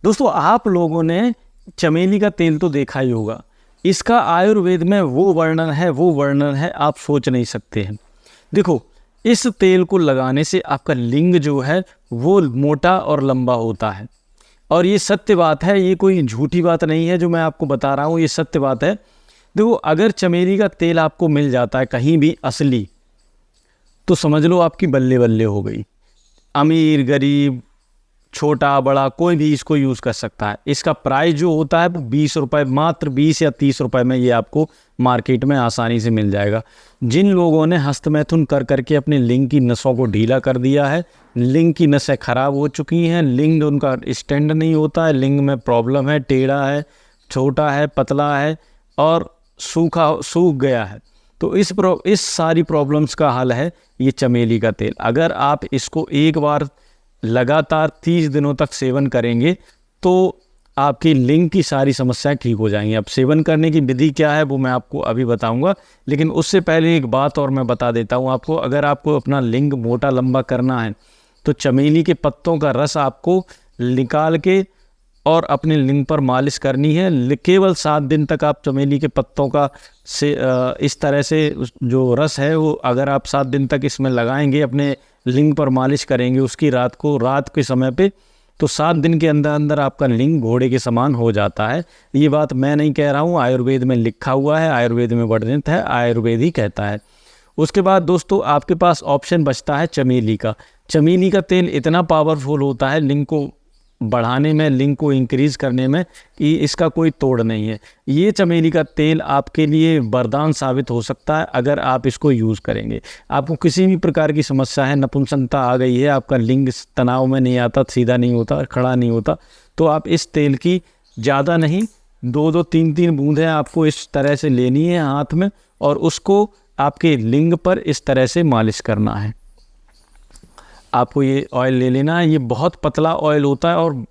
दोस्तों आप लोगों ने चमेली का तेल तो देखा ही होगा, इसका आयुर्वेद में वो वर्णन है आप सोच नहीं सकते हैं। देखो, इस तेल को लगाने से आपका लिंग जो है वो मोटा और लंबा होता है, और ये सत्य बात है, ये कोई झूठी बात नहीं है जो मैं आपको बता रहा हूँ, ये सत्य बात है। देखो, अगर चमेली का तेल आपको मिल जाता है कहीं भी असली, तो समझ लो आपकी बल्ले बल्ले हो गई। अमीर गरीब छोटा बड़ा कोई भी इसको यूज़ कर सकता है। इसका प्राइस जो होता है वो 20 रुपये, मात्र 20 या 30 रुपये में ये आपको मार्केट में आसानी से मिल जाएगा। जिन लोगों ने हस्तमैथुन कर करके अपने लिंग की नसों को ढीला कर दिया है, लिंग की नसें खराब हो चुकी हैं, लिंग उनका स्टैंड नहीं होता है, लिंग में प्रॉब्लम है, टेढ़ा है, छोटा है, पतला है और सूख गया है, तो इस सारी प्रॉब्लम्स का हल है ये चमेली का तेल। अगर आप इसको एक बार लगातार 30 दिनों तक सेवन करेंगे तो आपकी लिंग की सारी समस्याएं ठीक हो जाएंगी। अब सेवन करने की विधि क्या है वो मैं आपको अभी बताऊंगा, लेकिन उससे पहले एक बात और मैं बता देता हूं आपको। अगर आपको अपना लिंग मोटा लंबा करना है तो चमेली के पत्तों का रस आपको निकाल के और अपने लिंग पर मालिश करनी है। केवल 7 दिन तक आप चमेली के पत्तों का इस तरह से जो रस है वो अगर आप 7 दिन तक इसमें लगाएंगे, अपने लिंग पर मालिश करेंगे उसकी रात के समय पे, तो 7 दिन के अंदर अंदर आपका लिंग घोड़े के समान हो जाता है। ये बात मैं नहीं कह रहा हूँ, आयुर्वेद में लिखा हुआ है, आयुर्वेद में वर्णित है, आयुर्वेद ही कहता है। उसके बाद दोस्तों आपके पास ऑप्शन बचता है चमेली का। चमेली का तेल इतना पावरफुल होता है लिंग को बढ़ाने में, लिंग को इंक्रीज करने में, कि इसका कोई तोड़ नहीं है। ये चमेली का तेल आपके लिए वरदान साबित हो सकता है अगर आप इसको यूज़ करेंगे। आपको किसी भी प्रकार की समस्या है, नपुंसकता आ गई है, आपका लिंग तनाव में नहीं आता, सीधा नहीं होता, खड़ा नहीं होता, तो आप इस तेल की ज़्यादा नहीं 2-2 3-3 बूंदें आपको इस तरह से लेनी है हाथ में, और उसको आपके लिंग पर इस तरह से मालिश करना है। आपको ये ऑयल ले लेना है, ये बहुत पतला ऑयल होता है और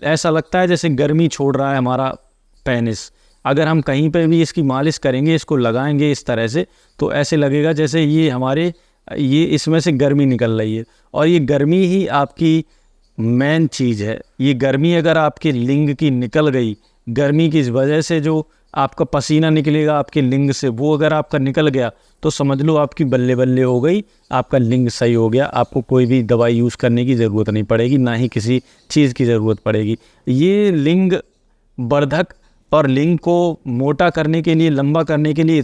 ऐसा लगता है जैसे गर्मी छोड़ रहा है हमारा पेनिस। अगर हम कहीं पे भी इसकी मालिश करेंगे, इसको लगाएंगे इस तरह से, तो ऐसे लगेगा जैसे ये इसमें से गर्मी निकल रही है। और ये गर्मी ही आपकी मेन चीज़ है। ये गर्मी अगर आपके लिंग की निकल गई, गर्मी की वजह से जो आपका पसीना निकलेगा आपके लिंग से, वो अगर आपका निकल गया तो समझ लो आपकी बल्ले बल्ले हो गई, आपका लिंग सही हो गया। आपको कोई भी दवाई यूज़ करने की ज़रूरत नहीं पड़ेगी, ना ही किसी चीज़ की ज़रूरत पड़ेगी। ये लिंग वर्धक और लिंग को मोटा करने के लिए, लंबा करने के लिए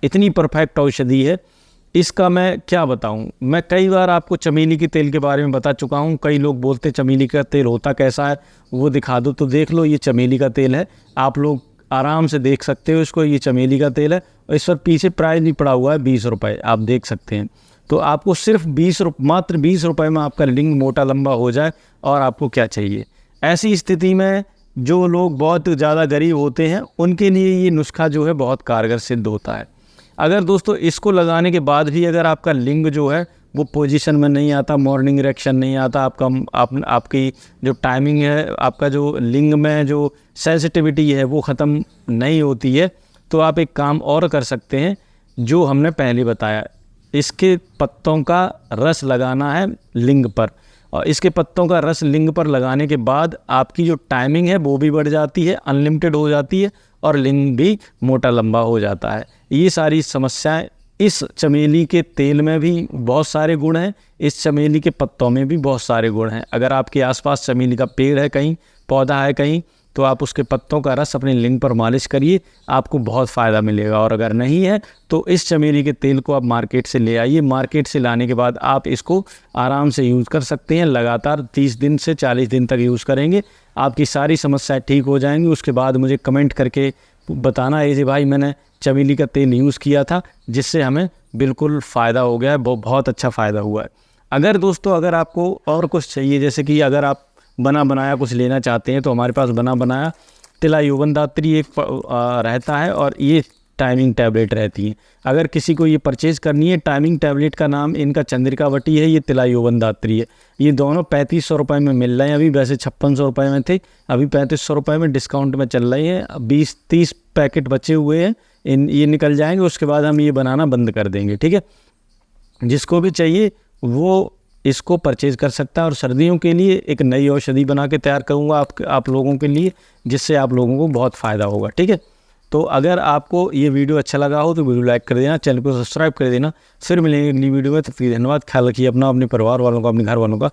इतनी परफेक्ट औषधि है, इसका मैं क्या बताऊं। मैं कई बार आपको चमेली के तेल के बारे में बता चुका हूं। कई लोग बोलते चमेली का तेल होता कैसा है, वो दिखा दो, तो देख लो ये चमेली का तेल है। आप लोग आराम से देख सकते हो इसको, ये चमेली का तेल है और इस पर पीछे प्राइस भी पड़ा हुआ है 20 रुपये, आप देख सकते हैं। तो आपको सिर्फ मात्र 20 रुपये में आपका लिंग मोटा लंबा हो जाए, और आपको क्या चाहिए। ऐसी स्थिति में जो लोग बहुत ज़्यादा गरीब होते हैं उनके लिए ये नुस्खा जो है बहुत कारगर सिद्ध होता है। अगर दोस्तों इसको लगाने के बाद भी अगर आपका लिंग जो है वो पोजीशन में नहीं आता, मॉर्निंग इरेक्शन नहीं आता, आपकी जो टाइमिंग है, आपका जो लिंग में जो सेंसिटिविटी है वो ख़त्म नहीं होती है, तो आप एक काम और कर सकते हैं जो हमने पहले बताया। इसके पत्तों का रस लगाना है लिंग पर, और इसके पत्तों का रस लिंग पर लगाने के बाद आपकी जो टाइमिंग है वो भी बढ़ जाती है, अनलिमिटेड हो जाती है, और लिंग भी मोटा लंबा हो जाता है। ये सारी समस्याएं, इस चमेली के तेल में भी बहुत सारे गुण हैं, इस चमेली के पत्तों में भी बहुत सारे गुण हैं। अगर आपके आसपास चमेली का पेड़ है, कहीं पौधा है कहीं, तो आप उसके पत्तों का रस अपने लिंग पर मालिश करिए, आपको बहुत फ़ायदा मिलेगा। और अगर नहीं है तो इस चमेली के तेल को आप मार्केट से ले आइए। मार्केट से लाने के बाद आप इसको आराम से यूज़ कर सकते हैं। लगातार 30 दिन से 40 दिन तक यूज़ करेंगे, आपकी सारी समस्याएं ठीक हो जाएंगी। उसके बाद मुझे कमेंट करके बताना है जी भाई मैंने चमेली का तेल यूज़ किया था जिससे हमें बिल्कुल फ़ायदा हो गया है, बहुत अच्छा फ़ायदा हुआ है। अगर दोस्तों अगर आपको और कुछ चाहिए, जैसे कि अगर आप बना बनाया कुछ लेना चाहते हैं, तो हमारे पास बना बनाया तिला यौवन दात्री एक रहता है, और ये टाइमिंग टैबलेट रहती हैं। अगर किसी को ये परचेज़ करनी है, टाइमिंग टैबलेट का नाम इनका चंद्रिकावटी है, ये तिला यौवन दात्री है। ये दोनों 3500 रुपये में मिल रहे हैं अभी, वैसे 5600 रुपये में थे, अभी 3500 रुपये में डिस्काउंट में चल रही हैं। 20-30 पैकेट बचे हुए हैं, ये निकल जाएंगे, उसके बाद हम ये बनाना बंद कर देंगे, ठीक है। जिसको भी चाहिए वो इसको परचेज़ कर सकता है। और सर्दियों के लिए एक नई औषधि बना के तैयार करूँगा आप लोगों के लिए, जिससे आप लोगों को बहुत फ़ायदा होगा। ठीक है, तो अगर आपको ये वीडियो अच्छा लगा हो तो वीडियो लाइक कर देना, चैनल को सब्सक्राइब कर देना। फिर मिलेंगे अगली वीडियो में, तब तक धन्यवाद। ख्याल रखिए अपना, अपने परिवार वालों का, अपने घर वालों का।